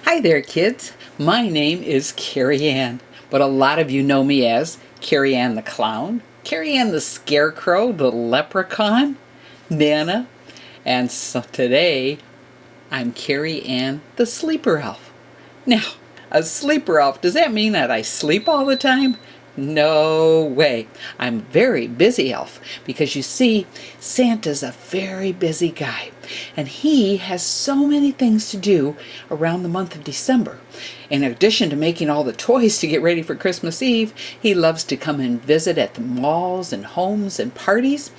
Hi there, kids. My name is Carrie Ann, but a lot of you know me as Carrie Ann the Clown, Carrie Ann the Scarecrow, the Leprechaun, Nana, and so today I'm Carrie Ann the Sleeper Elf. Now, a sleeper elf, does that mean that I sleep all the time? No way. I'm a very busy elf because you see, Santa's a very busy guy and he has so many things to do around the month of December. In addition to making all the toys to get ready for Christmas Eve, he loves to come and visit at the malls and homes and parties.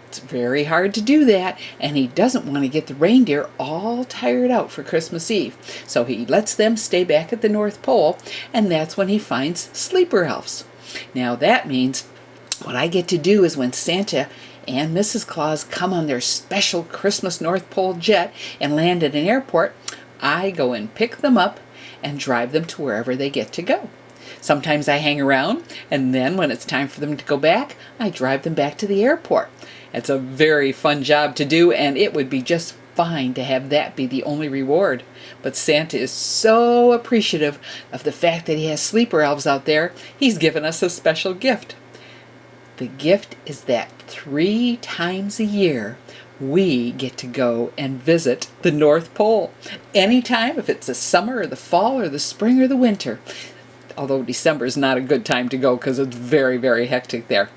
It's very hard to do that, and he doesn't want to get the reindeer all tired out for Christmas Eve. So he lets them stay back at the North Pole, and that's when he finds sleeper elves. Now that means what I get to do is when Santa and Mrs. Claus come on their special Christmas North Pole jet and land at an airport, I go and pick them up and drive them to wherever they get to go. Sometimes I hang around, and then when it's time for them to go back, I drive them back to the airport. It's a very fun job to do, and it would be just fine to have that be the only reward. But Santa is so appreciative of the fact that he has sleeper elves out there, he's given us a special gift. The gift is that 3 times a year, we get to go and visit the North Pole. Anytime, if it's the summer or the fall or the spring or the winter. Although December is not a good time to go because it's very, very hectic there.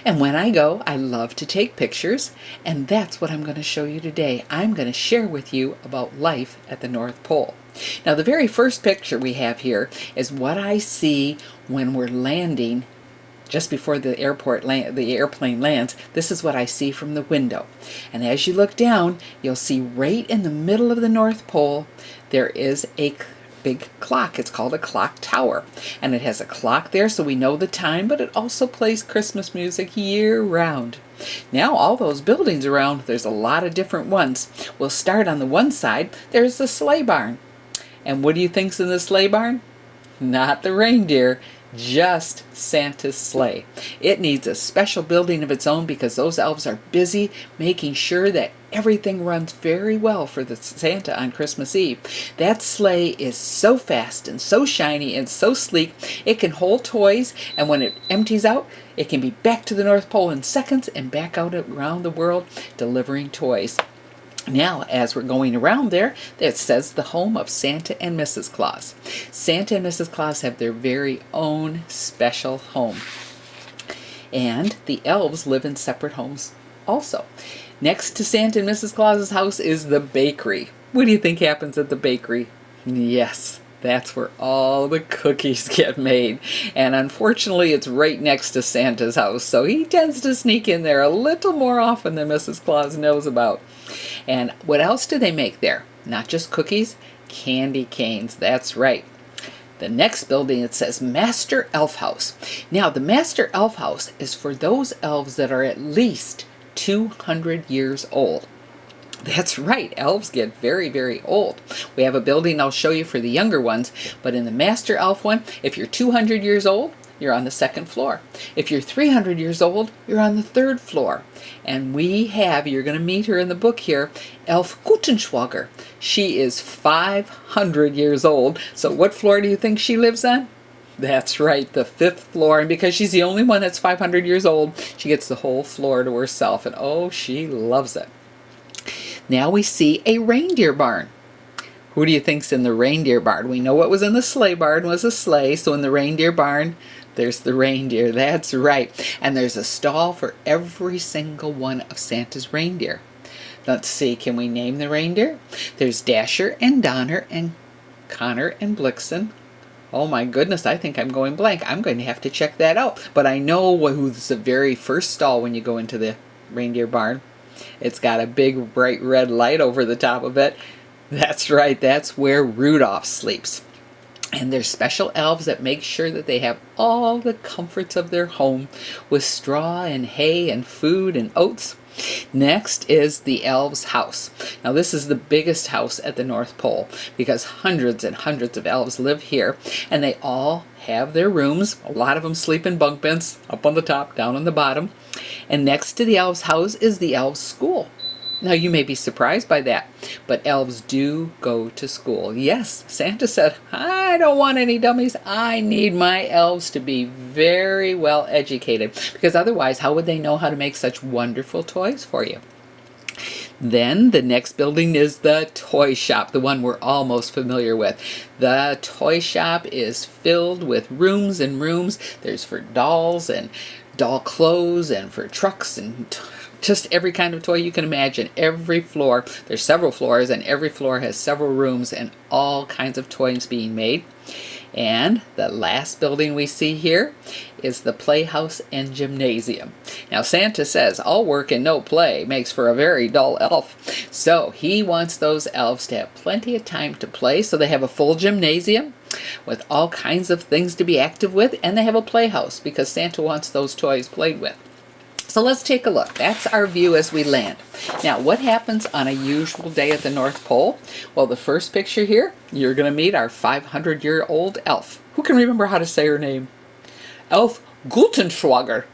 And when I go, I love to take pictures, and that's what I'm going to show you today. I'm going to share with you about life at the North Pole. Now, the very first picture we have here is what I see when we're landing just before the airplane lands. This is what I see from the window. And as you look down, you'll see right in the middle of the North Pole, there is a big clock. It's called a clock tower, and it has a clock there so we know the time, but it also plays Christmas music year round. Now all those buildings around, there's a lot of different ones. We'll start on the one side. There's the sleigh barn, and what do you think's in the sleigh barn? Not the reindeer, just Santa's sleigh. It needs a special building of its own because those elves are busy making sure that everything runs very well for the Santa on Christmas Eve. That sleigh is so fast and so shiny and so sleek, it can hold toys, and when it empties out, it can be back to the North Pole in seconds and back out around the world delivering toys. Now, as we're going around there, it says the home of Santa and Mrs. Claus. Santa and Mrs. Claus have their very own special home. And the elves live in separate homes also. Next to Santa and Mrs. Claus's house is the bakery. What do you think happens at the bakery? Yes, that's where all the cookies get made. And unfortunately, it's right next to Santa's house, so he tends to sneak in there a little more often than Mrs. Claus knows about. And what else do they make there? Not just cookies, candy canes. That's right. The next building, it says Master Elf House. Now, the Master Elf House is for those elves that are at least 200 years old. That's right, elves get very, very old. We have a building I'll show you for the younger ones, but in the Master Elf one, if you're 200 years old, you're on the 2nd floor. If you're 300 years old, you're on the 3rd floor. And we have, you're going to meet her in the book here, Elf Gutenschwager. She is 500 years old. So what floor do you think she lives on? That's right, the 5th floor. And because she's the only one that's 500 years old, she gets the whole floor to herself. And oh, she loves it. Now we see a reindeer barn. Who do you think's in the reindeer barn? We know what was in the sleigh barn was a sleigh, so in the reindeer barn, there's the reindeer. That's right. And there's a stall for every single one of Santa's reindeer. Let's see, can we name the reindeer? There's Dasher and Donner and Connor and Blixen. Oh my goodness, I think I'm going blank. I'm going to have to check that out. But I know who's the very first stall when you go into the reindeer barn. It's got a big bright red light over the top of it. That's right, that's where Rudolph sleeps. And there's special elves that make sure that they have all the comforts of their home with straw and hay and food and oats. Next is the elves' house. Now this is the biggest house at the North Pole because hundreds and hundreds of elves live here, and they all have their rooms. A lot of them sleep in bunk beds, up on the top, down on the bottom. And next to the elves' house is the elves' school. Now, you may be surprised by that, but elves do go to school. Yes, Santa said, I don't want any dummies. I need my elves to be very well educated, because otherwise, how would they know how to make such wonderful toys for you? Then the next building is the toy shop, the one we're all most familiar with. The toy shop is filled with rooms and rooms. There's for dolls and doll clothes, and for trucks, and just every kind of toy you can imagine. Every floor, there's several floors, and every floor has several rooms and all kinds of toys being made. And the last building we see here is the playhouse and gymnasium. Now, Santa says all work and no play makes for a very dull elf. So he wants those elves to have plenty of time to play, so they have a full gymnasium with all kinds of things to be active with, and they have a playhouse because Santa wants those toys played with. So let's take a look. That's our view as we land. Now, what happens on a usual day at the North Pole? Well, the first picture here, you're going to meet our 500-year-old elf. Who can remember how to say her name? Elf Gutenschwager.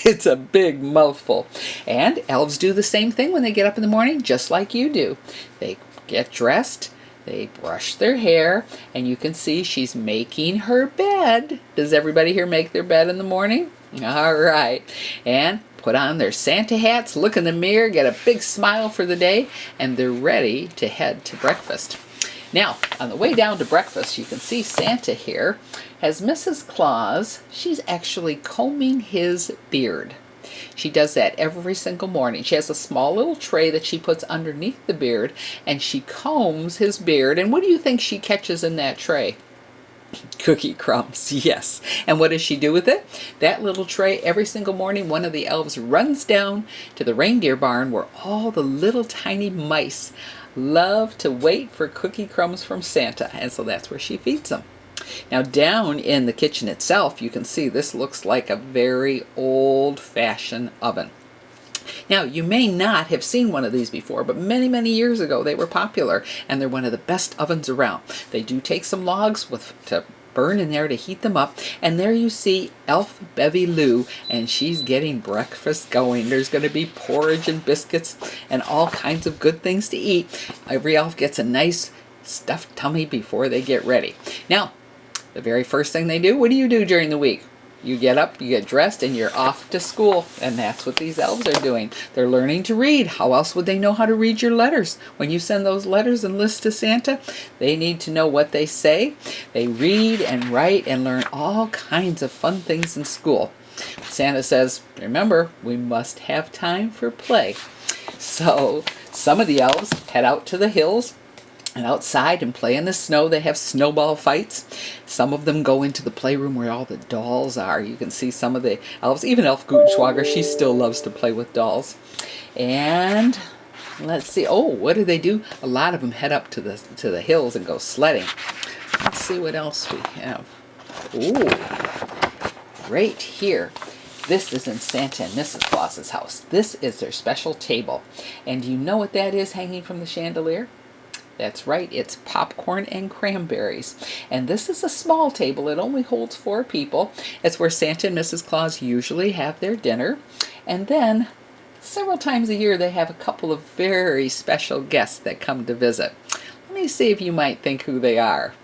It's a big mouthful. And elves do the same thing when they get up in the morning, just like you do. They get dressed, they brush their hair, and you can see she's making her bed. Does everybody here make their bed in the morning? All right. And put on their Santa hats, look in the mirror, get a big smile for the day, and they're ready to head to breakfast. Now, on the way down to breakfast, you can see Santa here has Mrs. Claus. She's actually combing his beard. She does that every single morning. She has a small little tray that she puts underneath the beard, and she combs his beard. And what do you think she catches in that tray? Cookie crumbs, yes. And what does she do with it? That little tray, every single morning, one of the elves runs down to the reindeer barn where all the little tiny mice love to wait for cookie crumbs from Santa. And so that's where she feeds them. Now, down in the kitchen itself, you can see this looks like a very old-fashioned oven. Now, you may not have seen one of these before, but many, many years ago they were popular, and they're one of the best ovens around. They do take some logs to burn in there to heat them up, and there you see Elf Bevy Lou, and she's getting breakfast going. There's going to be porridge and biscuits and all kinds of good things to eat. Every elf gets a nice stuffed tummy before they get ready. Now, the very first thing they do, what do you do during the week? You get up, you get dressed, and you're off to school. And that's what these elves are doing. They're learning to read. How else would they know how to read your letters? When you send those letters and lists to Santa, they need to know what they say. They read and write and learn all kinds of fun things in school. Santa says, remember, we must have time for play. So some of the elves head out to the hills and outside and play in the snow. They have snowball fights. Some of them go into the playroom where all the dolls are. You can see some of the elves, even Elf Gutenschwager, she still loves to play with dolls. And let's see, oh, what do they do? A lot of them head up to the hills and go sledding. Let's see what else we have. Ooh, right here. This is in Santa and Mrs. Claus's house. This is their special table. And you know what that is hanging from the chandelier? That's right, it's popcorn and cranberries. And this is a small table. It only holds 4 people. It's where Santa and Mrs. Claus usually have their dinner. And then, several times a year, they have a couple of very special guests that come to visit. Let me see if you might think who they are.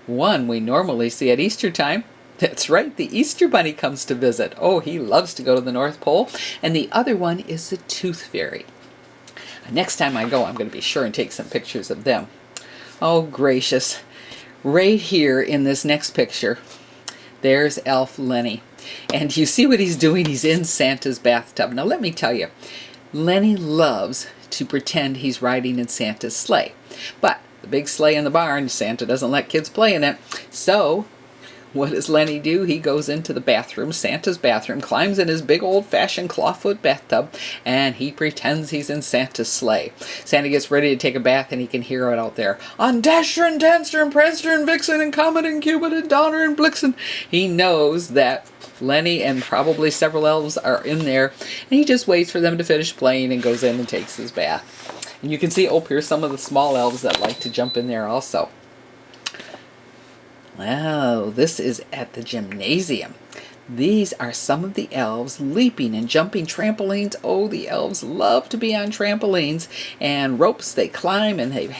One we normally see at Easter time. That's right, the Easter Bunny comes to visit. Oh, he loves to go to the North Pole. And the other one is the Tooth Fairy. Next time I go, I'm going to be sure and take some pictures of them. Oh, gracious. Right here in this next picture, there's Elf Lenny. And you see what he's doing? He's in Santa's bathtub. Now, let me tell you, Lenny loves to pretend he's riding in Santa's sleigh. But the big sleigh in the barn, Santa doesn't let kids play in it. So what does Lenny do? He goes into the bathroom, Santa's bathroom, climbs in his big old-fashioned clawfoot bathtub, and he pretends he's in Santa's sleigh. Santa gets ready to take a bath, and he can hear it out there. On Dasher and Dancer and Prancer and Vixen and Comet and Cupid and Donner and Blitzen. He knows that Lenny and probably several elves are in there, and he just waits for them to finish playing and goes in and takes his bath. And you can see, oh, here's some of the small elves that like to jump in there also. Wow, this is at the gymnasium. These are some of the elves leaping and jumping trampolines. Oh, the elves love to be on trampolines and ropes. They climb and they